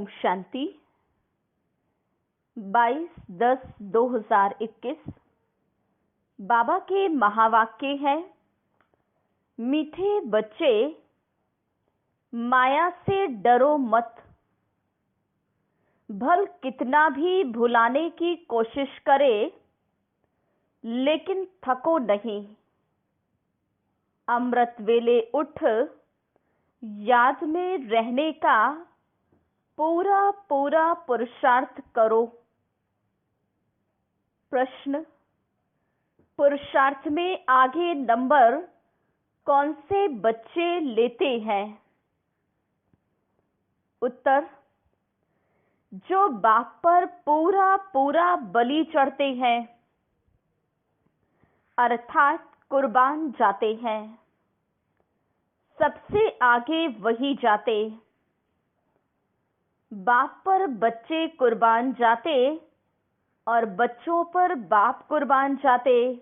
ओम शांति 22/10/2021 बाबा के महावाक्य है। मीठे बच्चे, माया से डरो मत। भल कितना भी भुलाने की कोशिश करे, लेकिन थको नहीं। अमृत वेले उठ याद में रहने का पूरा पूरा पुरुषार्थ करो। प्रश्न: पुरुषार्थ में आगे नंबर कौन से बच्चे लेते हैं? उत्तर: जो बाप पर पूरा पूरा बलि चढ़ते हैं, अर्थात कुर्बान जाते हैं। सबसे आगे वही जाते। बाप पर बच्चे कुर्बान जाते और बच्चों पर बाप कुर्बान जाते।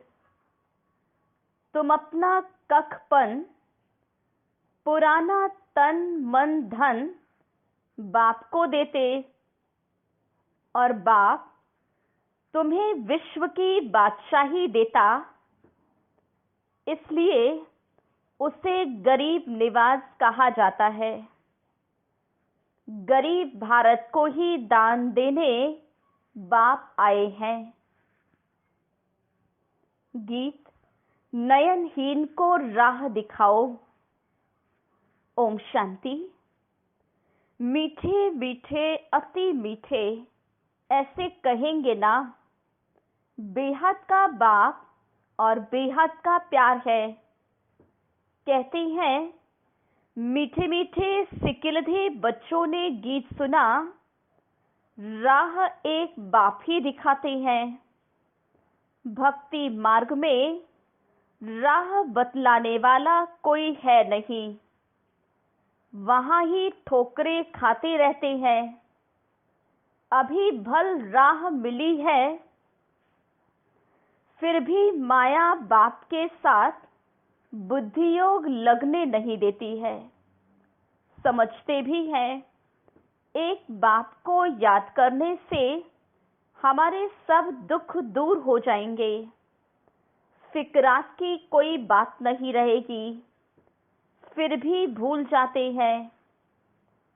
तुम अपना कखपन, पुराना तन मन धन बाप को देते और बाप तुम्हें विश्व की बादशाही देता। इसलिए उसे गरीब निवाज कहा जाता है। गरीब भारत को ही दान देने बाप आए हैं। गीत: नयनहीन को राह दिखाओ। ओम शांति। मीठे मीठे अति मीठे ऐसे कहेंगे ना, बेहद का बाप और बेहद का प्यार है। कहते हैं मीठे मीठे सिकिलधे बच्चों ने गीत सुना, राह एक बाप ही दिखाते हैं। भक्ति मार्ग में राह बतलाने वाला कोई है नहीं, वहां ही ठोकरें खाते रहते हैं। अभी भल राह मिली है, फिर भी माया बाप के साथ बुद्धि योग लगने नहीं देती है। समझते भी हैं एक बाप को याद करने से हमारे सब दुख दूर हो जाएंगे, फिक्रात की कोई बात नहीं रहेगी। फिर भी भूल जाते हैं।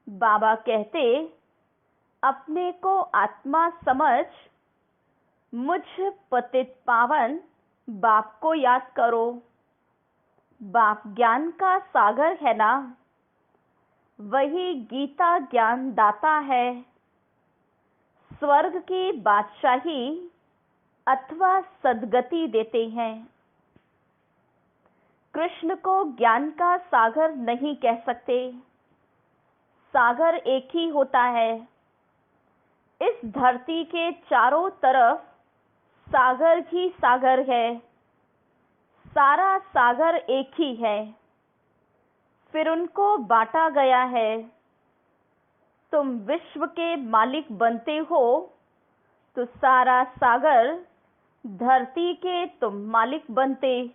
बाबा कहते, अपने को आत्मा समझ मुझ पतित पावन बाप को याद करो। बाप ज्ञान का सागर है ना, वही गीता ज्ञान दाता है। स्वर्ग की बादशाही अथवा सद्गति देते हैं। कृष्ण को ज्ञान का सागर नहीं कह सकते। सागर एक ही होता है। इस धरती के चारों तरफ सागर ही सागर है। सारा सागर एक ही है, फिर उनको बांटा गया है। तुम विश्व के मालिक बनते हो तो सारा सागर धरती के तुम मालिक बनते।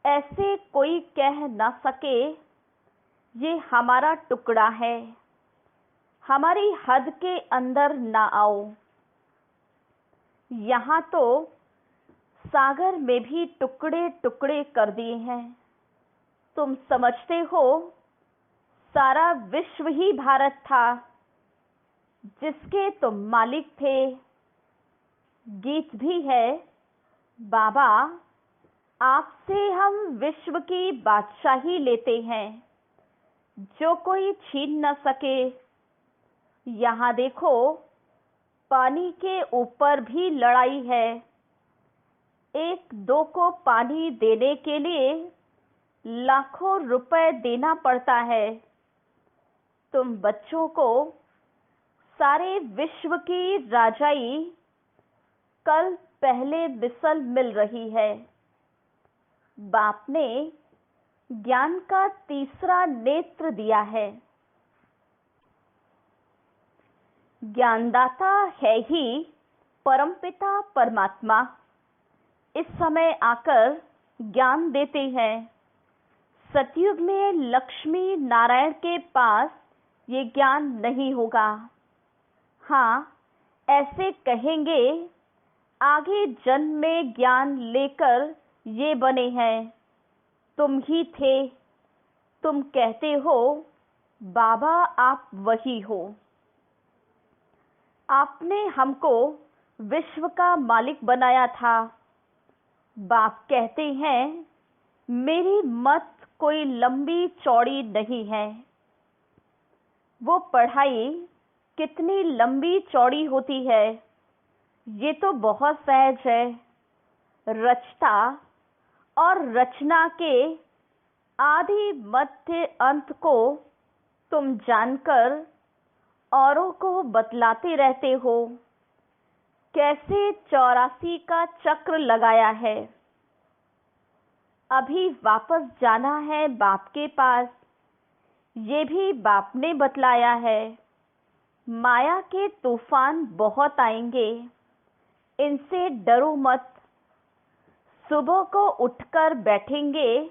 ऐसे कोई कह ना सके ये हमारा टुकड़ा है, हमारी हद के अंदर ना आओ। यहाँ तो सागर में भी टुकड़े टुकड़े कर दिए हैं। तुम समझते हो सारा विश्व ही भारत था, जिसके तुम मालिक थे। गीत भी है, बाबा आपसे हम विश्व की बादशाही लेते हैं, जो कोई छीन न सके। यहाँ देखो पानी के ऊपर भी लड़ाई है। एक दो को पानी देने के लिए लाखों रुपए देना पड़ता है। तुम बच्चों को सारे विश्व की राजाई कल पहले मिसल मिल रही है। बाप ने ज्ञान का तीसरा नेत्र दिया है। ज्ञानदाता है ही परमपिता परमात्मा। इस समय आकर ज्ञान देते हैं। सतयुग में लक्ष्मी नारायण के पास ये ज्ञान नहीं होगा। हाँ, ऐसे कहेंगे, आगे जन्म में ज्ञान लेकर ये बने हैं, तुम ही थे। तुम कहते हो बाबा आप वही हो। आपने हमको विश्व का मालिक बनाया था। बाप कहते हैं मेरी मत कोई लंबी चौड़ी नहीं है। वो पढ़ाई कितनी लंबी चौड़ी होती है ये तो बहुत सहज है। रचता और रचना के आदि मध्य अंत को तुम जानकर औरों को बतलाते रहते हो। कैसे 84 का चक्र लगाया है। अभी वापस जाना है बाप के पास, ये भी बाप ने बतलाया है। माया के तूफान बहुत आएंगे, इनसे डरो मत। सुबह को उठकर बैठेंगे,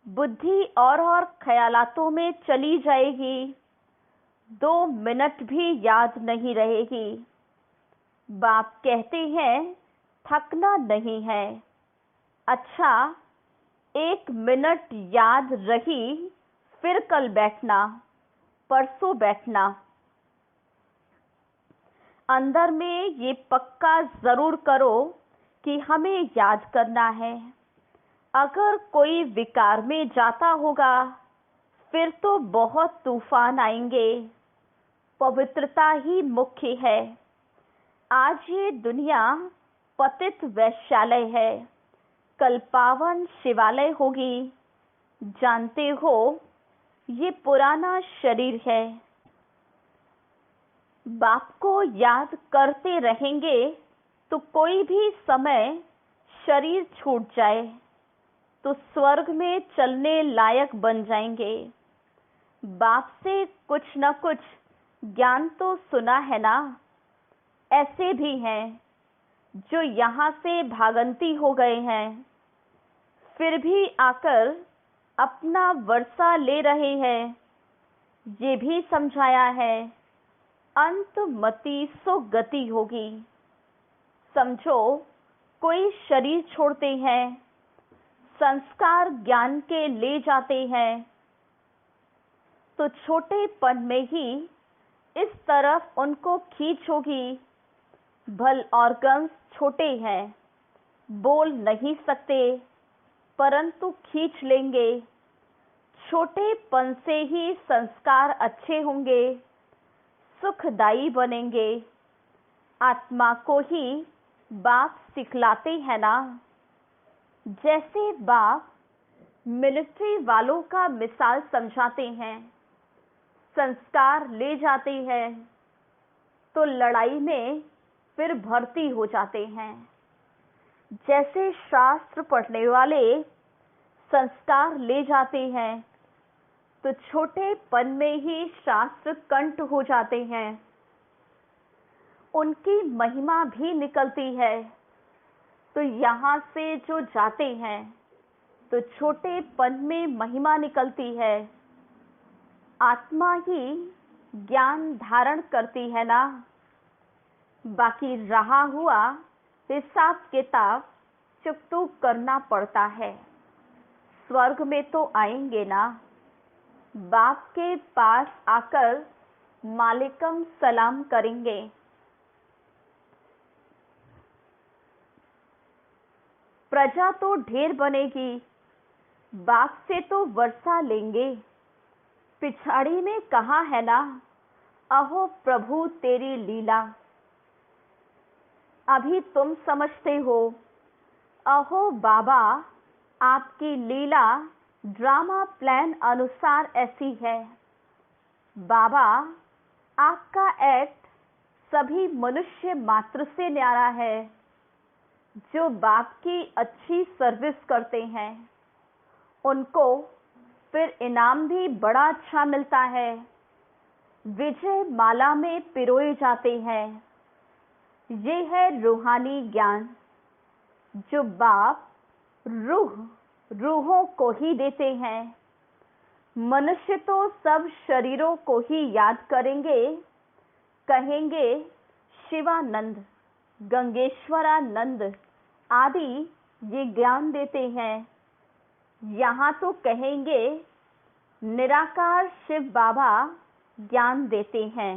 बुद्धि और ख्यालातों में चली जाएगी, 2 मिनट भी याद नहीं रहेगी। बाप कहते हैं थकना नहीं है। अच्छा, 1 मिनट याद रही, फिर कल बैठना, परसों बैठना। अंदर में ये पक्का जरूर करो कि हमें याद करना है। अगर कोई विकार में जाता होगा फिर तो बहुत तूफान आएंगे। पवित्रता ही मुख्य है। आज ये दुनिया पतित वैश्यालय है, कल पावन शिवालय होगी। जानते हो ये पुराना शरीर है। बाप को याद करते रहेंगे तो कोई भी समय शरीर छूट जाए तो स्वर्ग में चलने लायक बन जाएंगे। बाप से कुछ न कुछ ज्ञान तो सुना है ना। ऐसे भी हैं जो यहाँ से भागंती हो गए हैं, फिर भी आकर अपना वर्षा ले रहे हैं। ये भी समझाया है अंत मति सो गति होगी। समझो कोई शरीर छोड़ते हैं, संस्कार ज्ञान के ले जाते हैं, तो छोटेपन में ही इस तरफ उनको खींच होगी। भल ऑर्गन्स छोटे हैं, बोल नहीं सकते, परंतु खींच लेंगे। छोटेपन से ही संस्कार अच्छे होंगे, सुखदायी बनेंगे। आत्मा को ही बाप सिखलाते हैं ना। जैसे बाप मिलिट्री वालों का मिसाल समझाते हैं, संस्कार ले जाते हैं तो लड़ाई में फिर भर्ती हो जाते हैं। जैसे शास्त्र पढ़ने वाले संस्कार ले जाते हैं तो छोटेपन में ही शास्त्र कंठ हो जाते हैं। उनकी महिमा भी निकलती है। तो यहाँ से जो जाते हैं तो छोटेपन में महिमा निकलती है। आत्मा ही ज्ञान धारण करती है ना। बाकी रहा हुआ हिसाब किताब चुकतुक करना पड़ता है। स्वर्ग में तो आएंगे ना। बाप के पास आकर मालिकम सलाम करेंगे। प्रजा तो ढेर बनेगी, बाप से तो वर्षा लेंगे। पिछाड़ी में कहा है ना, अहो प्रभु तेरी लीला। अभी तुम समझते हो, अहो बाबा आपकी लीला ड्रामा प्लान अनुसार ऐसी है। बाबा आपका एक्ट सभी मनुष्य मात्र से न्यारा है। जो बाप की अच्छी सर्विस करते हैं उनको फिर इनाम भी बड़ा अच्छा मिलता है। विजय माला में पिरोए जाते हैं। ये है रूहानी ज्ञान जो बाप रूहों को ही देते हैं। मनुष्य तो सब शरीरों को ही याद करेंगे, कहेंगे शिवानंद, गंगेश्वरानंद आदि ये ज्ञान देते हैं। यहाँ तो कहेंगे निराकार शिव बाबा ज्ञान देते हैं।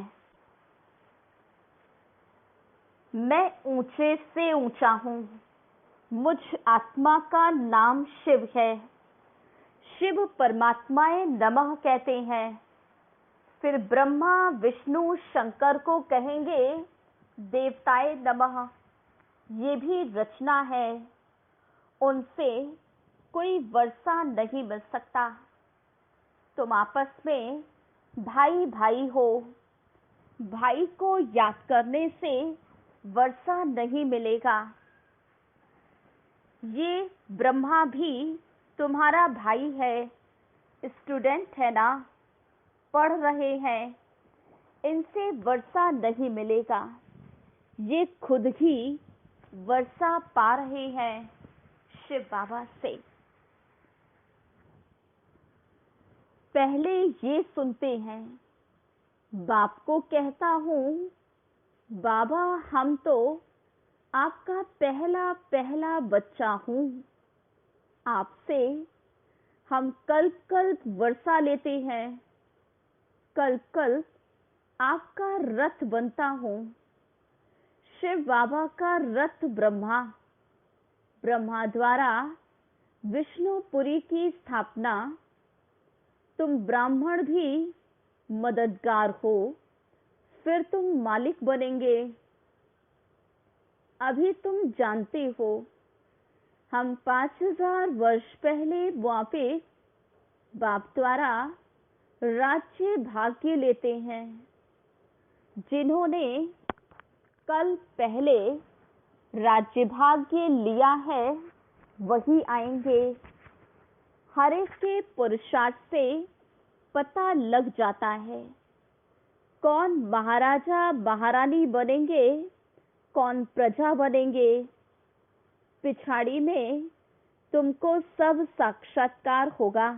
मैं ऊंचे से ऊंचा हूँ, मुझ आत्मा का नाम शिव है। शिव परमात्माए नमः कहते हैं। फिर ब्रह्मा विष्णु शंकर को कहेंगे देवताए नमः। ये भी रचना है, उनसे कोई वर्षा नहीं मिल सकता। तुम आपस में भाई भाई हो, भाई को याद करने से वर्षा नहीं मिलेगा। ये ब्रह्मा भी तुम्हारा भाई है, स्टूडेंट है ना, पढ़ रहे हैं, इनसे वर्षा नहीं मिलेगा। ये खुद ही वर्षा पा रहे हैं शिव बाबा से। पहले ये सुनते हैं, बाप को कहता हूँ बाबा हम तो आपका पहला पहला बच्चा हूँ, आपसे हम कल्प कल्प वर्षा लेते हैं, कल्प कल्प आपका रथ बनता हूँ। शिव बाबा का रथ ब्रह्मा, ब्रह्मा द्वारा विष्णुपुरी की स्थापना। तुम ब्राह्मण भी मददगार हो, फिर तुम मालिक बनेंगे। अभी तुम जानते हो हम 5000 वर्ष पहले वापस बाप द्वारा राज्य भाग्य लेते हैं। जिन्होंने कल पहले राज्य भाग्य लिया है वही आएंगे। हर एक के पुरुषार्थ से पता लग जाता है कौन महाराजा महारानी बनेंगे, कौन प्रजा बनेंगे। पिछाड़ी में तुमको सब साक्षात्कार होगा।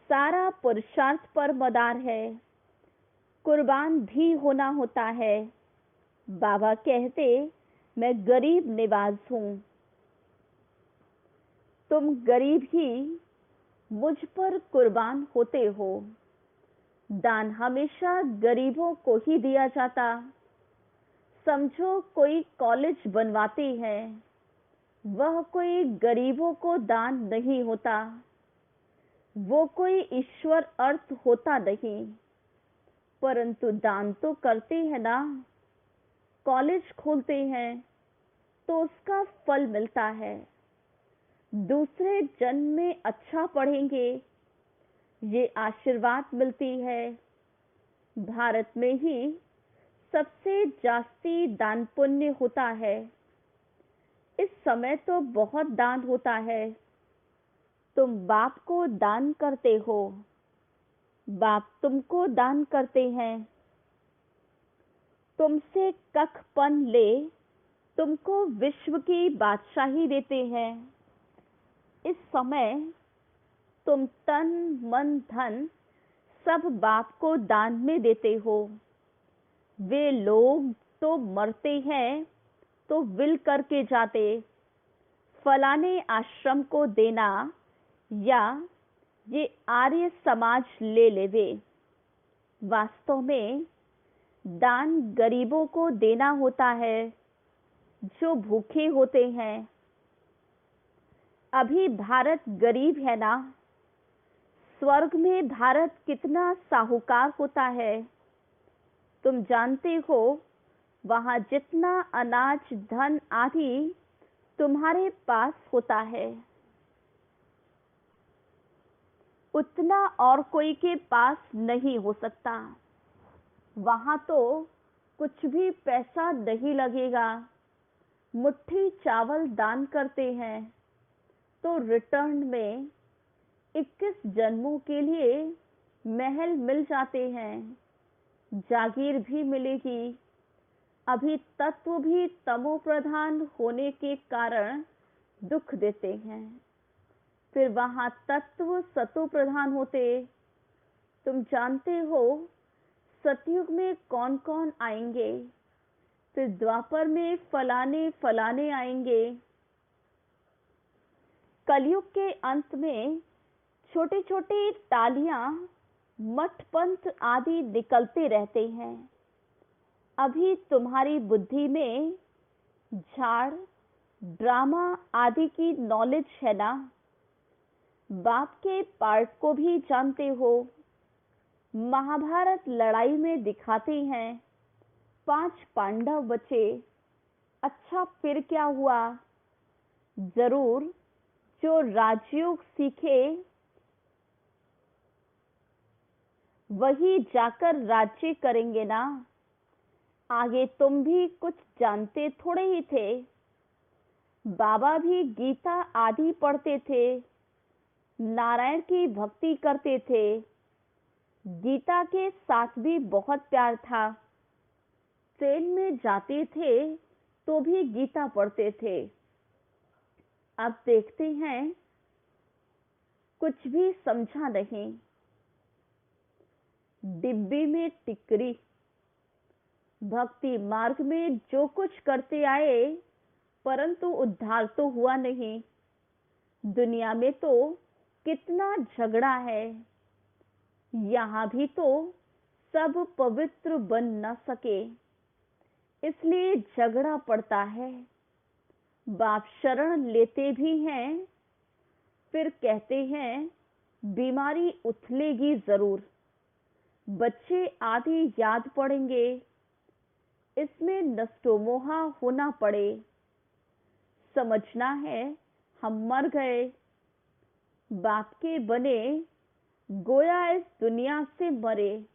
सारा पुरुषार्थ पर मदार है, कुर्बान भी होना होता है। बाबा कहते मैं गरीब निवाज हूँ, तुम गरीब ही मुझ पर कुर्बान होते हो। दान हमेशा गरीबों को ही दिया जाता। समझो कोई कॉलेज बनवाते हैं, वह कोई गरीबों को दान नहीं होता, वो कोई ईश्वर अर्थ होता नहीं, परंतु दान तो करते हैं ना। कॉलेज खोलते हैं तो उसका फल मिलता है। दूसरे जन्म में अच्छा पढ़ेंगे, ये आशीर्वाद मिलती है। भारत में ही सबसे जास्ती दान पुण्य होता है। इस समय तो बहुत दान होता है। तुम बाप को दान करते हो, बाप तुमको दान करते हैं। तुमसे कखपन ले तुमको विश्व की बादशाही देते हैं। इस समय तुम तन मन धन सब बाप को दान में देते हो। वे लोग तो मरते हैं तो विल करके जाते, फलाने आश्रम को देना या ये आर्य समाज ले लेवे। वास्तव में दान गरीबों को देना होता है जो भूखे होते हैं। अभी भारत गरीब है ना, स्वर्ग में भारत कितना साहूकार होता है। तुम जानते हो वहां जितना अनाज धन आदि तुम्हारे पास होता है, उतना और कोई के पास नहीं हो सकता। वहां तो कुछ भी पैसा नहीं लगेगा। मुट्ठी चावल दान करते हैं तो रिटर्न में 21 जन्मों के लिए महल मिल जाते हैं, जागीर भी मिलेगी। अभी तत्व भी तमो प्रधान होने के कारण दुख देते हैं। फिर वहां तत्व सतो प्रधान होते। तुम जानते हो सतयुग में कौन कौन आएंगे, फिर द्वापर में फलाने फलाने आएंगे। कलयुग के अंत में छोटे छोटे टालियां, मठ पंथ आदि निकलते रहते हैं। अभी तुम्हारी बुद्धि में झाड़, ड्रामा आदि की नॉलेज है ना। बाप के पार्ट को भी जानते हो। महाभारत लड़ाई में दिखाते हैं 5 पांडव बचे। अच्छा फिर क्या हुआ? जरूर जो राजयोग सीखे वही जाकर राज्य करेंगे ना। आगे तुम भी कुछ जानते थोड़े ही थे। बाबा भी गीता आदि पढ़ते थे, नारायण की भक्ति करते थे। गीता के साथ भी बहुत प्यार था। ट्रेन में जाते थे तो भी गीता पढ़ते थे। अब देखते हैं कुछ भी समझा नहीं। डिब्बी में टिकरी। भक्ति मार्ग में जो कुछ करते आए परंतु उद्धार तो हुआ नहीं। दुनिया में तो कितना झगड़ा है। यहाँ भी तो सब पवित्र बन न सके, इसलिए झगड़ा पड़ता है। बाप शरण लेते भी हैं, फिर कहते हैं बीमारी उथलेगी जरूर। बच्चे आदि याद पड़ेंगे, इसमें नष्टोमोहा होना पड़े। समझना है हम मर गए, बाप के बने, गोया इस दुनिया से मरे।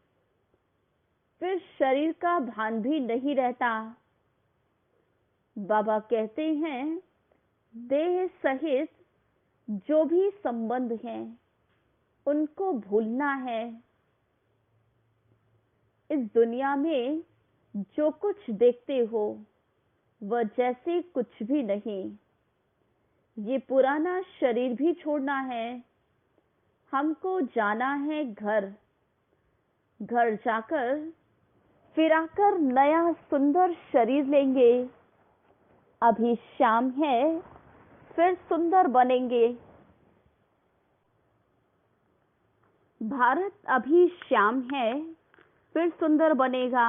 फिर शरीर का भान भी नहीं रहता। बाबा कहते हैं देह सहित जो भी संबंध हैं उनको भूलना है। इस दुनिया में जो कुछ देखते हो वह जैसे कुछ भी नहीं। ये पुराना शरीर भी छोड़ना है। हमको जाना है घर। घर जाकर फिर आकर नया सुंदर शरीर लेंगे। अभी शाम है, फिर सुंदर बनेंगे। भारत अभी श्याम है, फिर सुंदर बनेगा।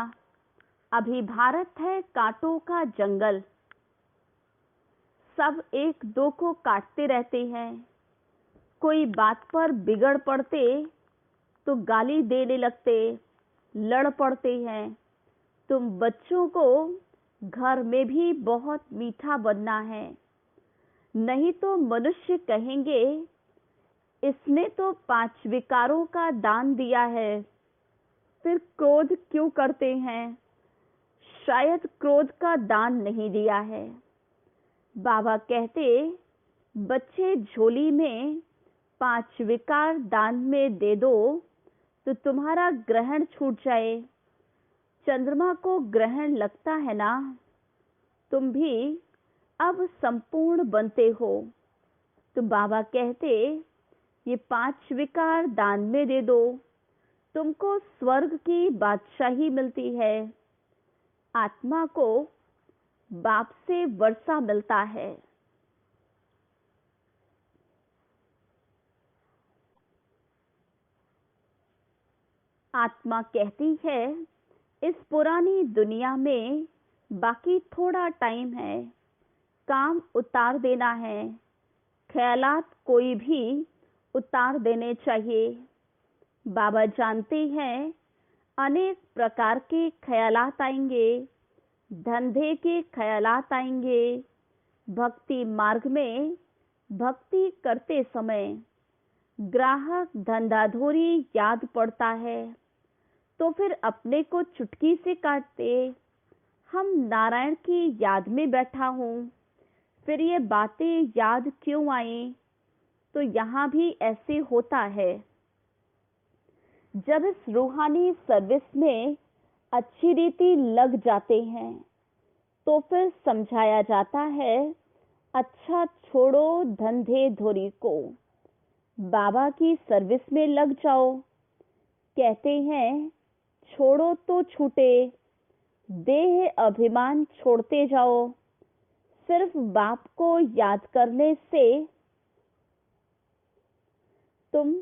अभी भारत है कांटों का जंगल। सब एक दो को काटते रहते हैं। कोई बात पर बिगड़ पड़ते तो गाली देने लगते, लड़ पड़ते हैं। तुम बच्चों को घर में भी बहुत मीठा बनना है, नहीं तो मनुष्य कहेंगे इसने तो 5 विकारों का दान दिया है, फिर क्रोध क्यों करते हैं? शायद क्रोध का दान नहीं दिया है। बाबा कहते बच्चे झोली में 5 विकार दान में दे दो तो तुम्हारा ग्रहण छूट जाए। चंद्रमा को ग्रहण लगता है ना। तुम भी अब संपूर्ण बनते हो तो बाबा कहते ये 5 विकार दान में दे दो, तुमको स्वर्ग की बादशाही मिलती है। आत्मा को बाप से वर्षा मिलता है। आत्मा कहती है इस पुरानी दुनिया में बाकी थोड़ा टाइम है, काम उतार देना है। ख्यालात कोई भी उतार देने चाहिए। बाबा जानते हैं अनेक प्रकार के ख्यालात आएंगे। धंधे के ख्यालात आएंगे। भक्ति मार्ग में भक्ति करते समय ग्राहक धंधाधोरी याद पड़ता है तो फिर अपने को चुटकी से काटते। हम नारायण की याद में बैठा हूँ, फिर ये बातें याद क्यों आई? तो यहाँ भी ऐसे होता है। जब इस रूहानी सर्विस में अच्छी रीति लग जाते हैं तो फिर समझाया जाता है अच्छा छोड़ो धंधे धोरी को, बाबा की सर्विस में लग जाओ। कहते हैं छोड़ो तो छूटे, देह अभिमान छोड़ते जाओ। सिर्फ बाप को याद करने से तुम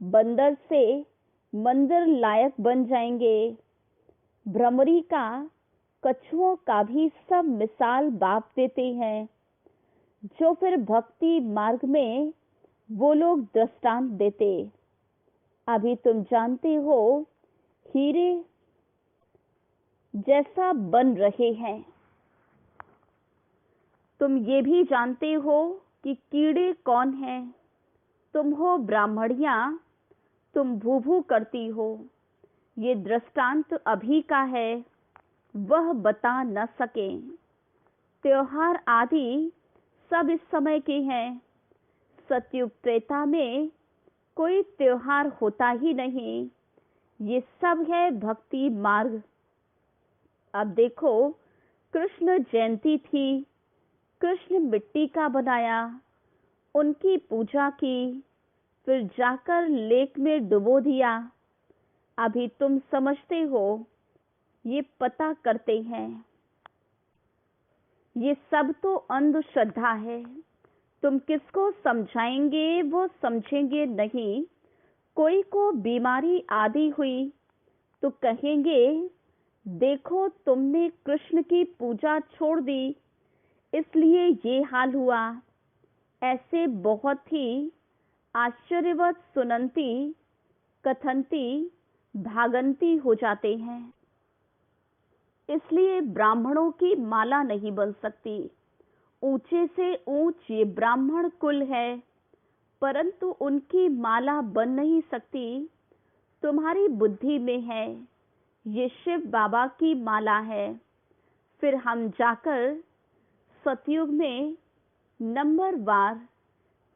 बंदर से मंदिर लायक बन जाएंगे। भ्रमरी का, कछुओं का भी सब मिसाल बाप देते हैं, जो फिर भक्ति मार्ग में वो लोग दृष्टांत देते। अभी तुम जानते हो हीरे जैसा बन रहे हैं। तुम ये भी जानते हो कि कीड़े कौन हैं। तुम हो ब्राह्मणियां, तुम भू भू करती हो। ये दृष्टांत अभी का है, वह बता न सके। त्योहार आदि सब इस समय के हैं। सतयुग त्रेता में कोई त्योहार होता ही नहीं। ये सब है भक्ति मार्ग। अब देखो, कृष्ण जयंती थी, कृष्ण मिट्टी का बनाया, उनकी पूजा की, फिर जाकर लेक में डुबो दिया। अभी तुम समझते हो, ये पता करते हैं। ये सब तो अंधश्रद्धा है। तुम किसको समझाएंगे वो समझेंगे नहीं। कोई को बीमारी आदि हुई तो कहेंगे देखो तुमने कृष्ण की पूजा छोड़ दी, इसलिए ये हाल हुआ। ऐसे बहुत ही आश्चर्यवत सुनंती कथनती भागंती हो जाते हैं। इसलिए ब्राह्मणों की माला नहीं बन सकती। ऊंचे से ऊंच ये ब्राह्मण कुल है, परंतु उनकी माला बन नहीं सकती। तुम्हारी बुद्धि में है ये शिव बाबा की माला है। फिर हम जाकर सतयुग में नंबरवार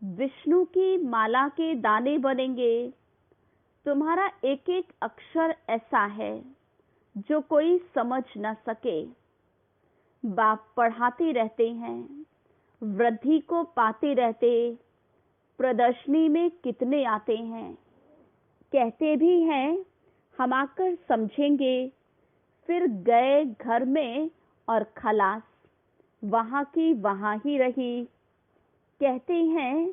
विष्णु की माला के दाने बनेंगे। तुम्हारा एक एक अक्षर ऐसा है जो कोई समझ न सके। बाप पढ़ाते रहते हैं, वृद्धि को पाते रहते। प्रदर्शनी में कितने आते हैं, कहते भी हैं हम आकर समझेंगे, फिर गए घर में और खलास, वहां की वहां ही रही। कहते हैं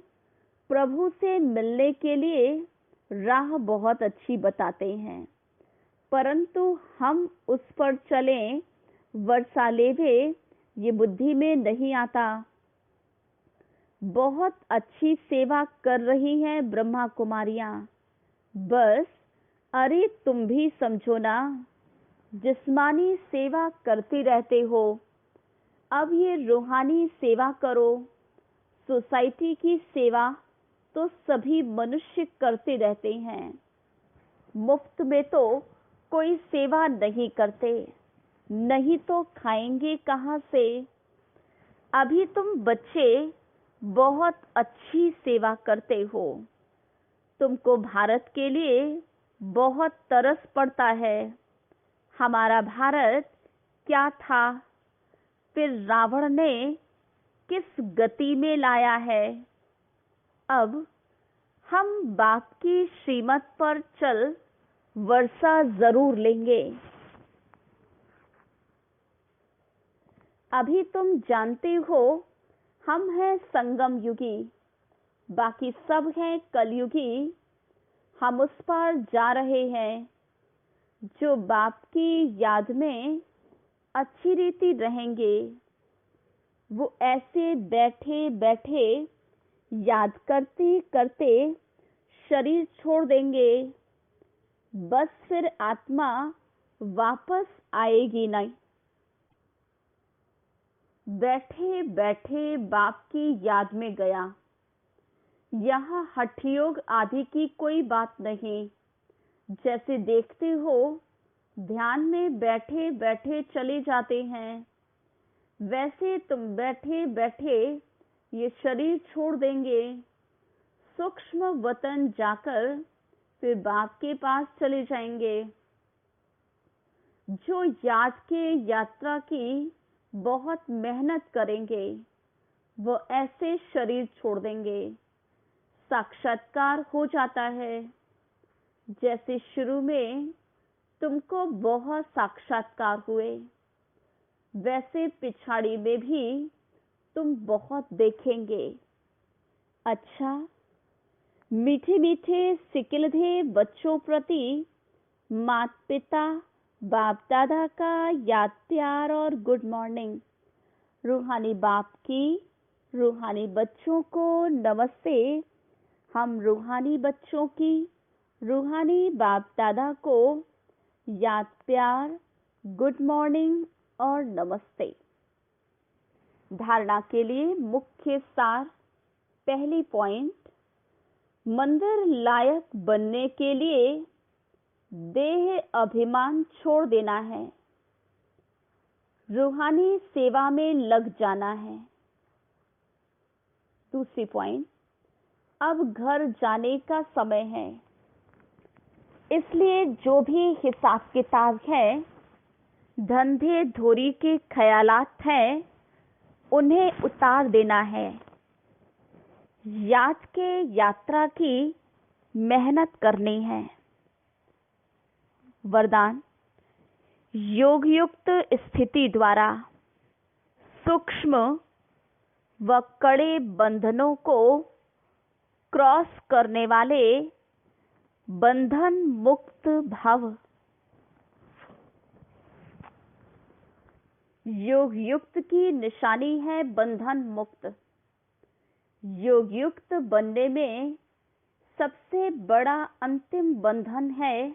प्रभु से मिलने के लिए राह बहुत अच्छी बताते हैं, परंतु हम उस पर चलें वर्षा लेवे, ये बुद्धि में नहीं आता। बहुत अच्छी सेवा कर रही हैं ब्रह्मा कुमारियां, बस अरे तुम भी समझो ना, जिस्मानी सेवा करते रहते हो, अब ये रूहानी सेवा करो। सोसाइटी की सेवा तो सभी मनुष्य करते रहते हैं, मुफ्त में तो कोई सेवा नहीं करते, नहीं तो खाएंगे कहाँ से। अभी तुम बच्चे बहुत अच्छी सेवा करते हो। तुमको भारत के लिए बहुत तरस पड़ता है। हमारा भारत क्या था, फिर रावण ने किस गति में लाया है। अब हम बाप की श्रीमत पर चल वर्षा जरूर लेंगे। अभी तुम जानते हो हम हैं संगम युगी, बाकी सब हैं कलयुगी। हम उस पर जा रहे हैं। जो बाप की याद में अच्छी रीति रहेंगे, वो ऐसे बैठे बैठे याद करते करते शरीर छोड़ देंगे। बस फिर आत्मा वापस आएगी नहीं। बैठे बैठे बाप की याद में गया। यहाँ हठ योग आदि की कोई बात नहीं। जैसे देखते हो ध्यान में बैठे बैठे चले जाते हैं, वैसे तुम बैठे बैठे ये शरीर छोड़ देंगे। सूक्ष्म वतन जाकर फिर बाप के पास चले जाएंगे। जो याद के यात्रा की बहुत मेहनत करेंगे, वो ऐसे शरीर छोड़ देंगे। साक्षात्कार हो जाता है। जैसे शुरू में तुमको बहुत साक्षात्कार हुए, वैसे पिछाड़ी में भी तुम बहुत देखेंगे। अच्छा, मीठे मीठे सिकिलधे बच्चों प्रति माता पिता बाप दादा का याद प्यार और गुड मॉर्निंग। रूहानी बाप की रूहानी बच्चों को नमस्ते। हम रूहानी बच्चों की रूहानी बाप दादा को याद प्यार, गुड मॉर्निंग और नमस्ते। धारणा के लिए मुख्य सार। पहली पॉइंट, मंदिर लायक बनने के लिए देह अभिमान छोड़ देना है, रूहानी सेवा में लग जाना है। दूसरी पॉइंट, अब घर जाने का समय है, इसलिए जो भी हिसाब किताब है, धंधे धोरी के ख्यालात हैं, उन्हें उतार देना है। याद के यात्रा की मेहनत करनी है। वरदान, योग युक्त स्थिति द्वारा सूक्ष्म व कड़े बंधनों को क्रॉस करने वाले बंधन मुक्त भव। योग युक्त की निशानी है बंधन मुक्त। योग युक्त बनने में सबसे बड़ा अंतिम बंधन है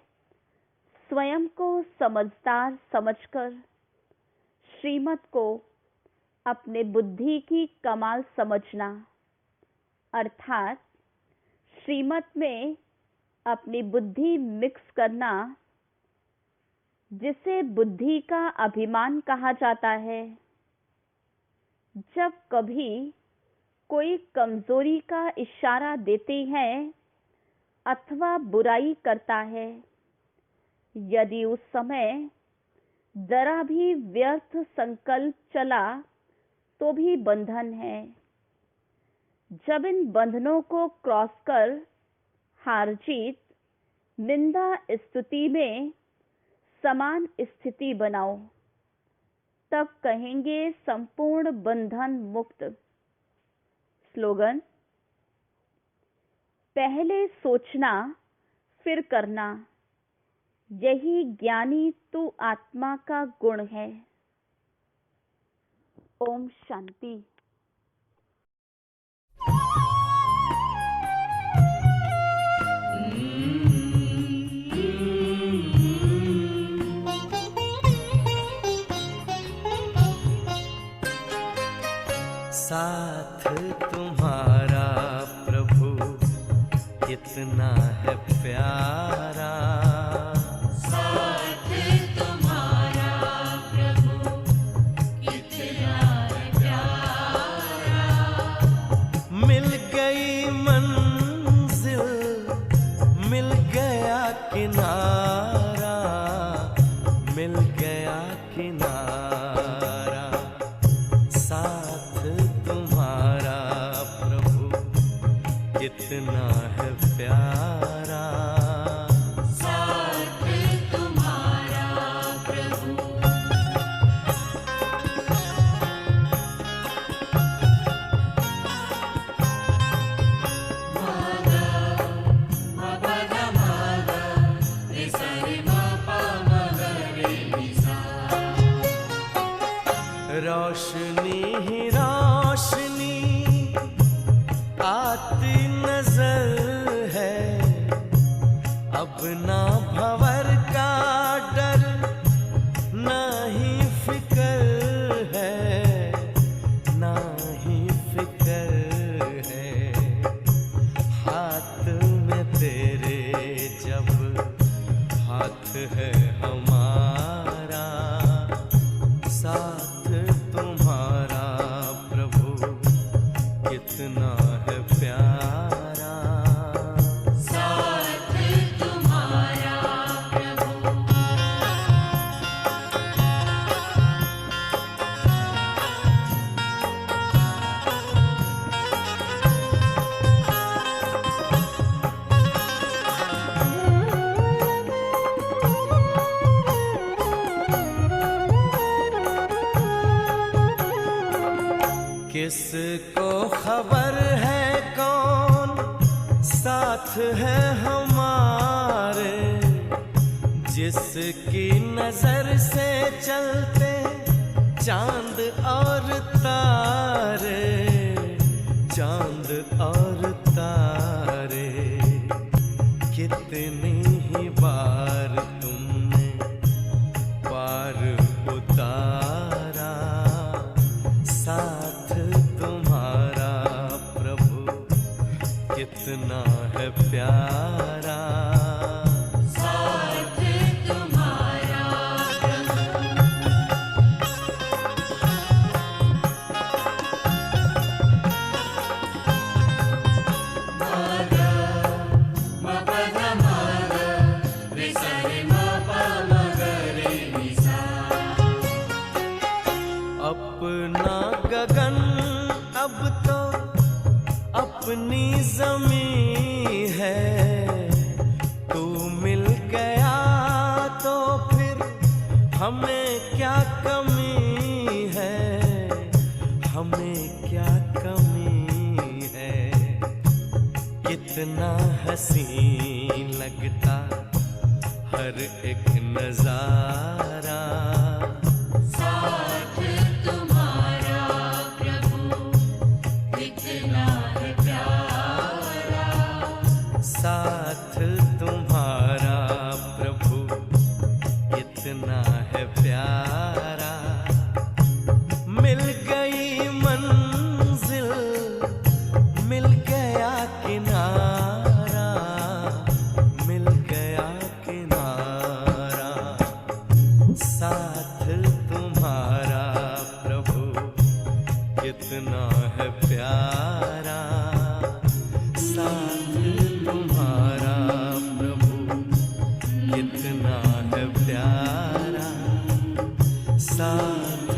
स्वयं को समझदार समझकर श्रीमत को अपने बुद्धि की कमाल समझना, अर्थात श्रीमत में अपनी बुद्धि मिक्स करना, जिसे बुद्धि का अभिमान कहा जाता है। जब कभी कोई कमजोरी का इशारा देते हैं अथवा बुराई करता है, यदि उस समय जरा भी व्यर्थ संकल्प चला तो भी बंधन है। जब इन बंधनों को क्रॉस कर हार जीत, निंदा स्तुति में समान स्थिति बनाओ, तब कहेंगे संपूर्ण बंधन मुक्त। स्लोगन, पहले सोचना फिर करना, यही ज्ञानी तू आत्मा का गुण है। ओम शांति। साथ तुम्हारा प्रभु कितना है प्यारा, साथ तुम्हारा प्रभु कितना है प्यारा। मिल गई मंजिल, मिल गया किनारा, मिल गया किनारा। साथ तुम्हारा प्रभु कितना है प्यारा, साथ तुम्हारा प्रभु। मागा मपदा मागा रे सरे मापा मगरे निसा। रोशनी ही रोशनी आती नजर है, अब ना भंवर का डर, ना ही फिकर है, ना ही फिकर है। हाथ में तेरे जब हाथ है हमारा, साथ तुम्हारा प्रभु कितना है प्यारा, साथ तुम्हारा प्रभु। है हमारे, जिसकी नजर से चलते चांद और तारे, चांद और तारे। कितनी ही बार तुमने पार उतारा, साथ तुम्हारा प्रभु कितना है प्यारा। साथ तुम्हारा अपना गगन अब तो अपनी ज़मीं है, तू मिल गया तो फिर हमें क्या कमी है, हमें क्या कमी है। कितना हसीन लगता हर एक नजारा, साथ तुम्हारा प्रभु कितना है प्यारा। साथ तुम्हारा प्रभु कितना है प्यारा। मिल गई मंजिल, मिल गया किनारा, मिल गया किनारा। साथ तुम्हारा प्रभु कितना है प्यारा। साथ तुम्हारा प्रभु कितना है प्यारा। साथ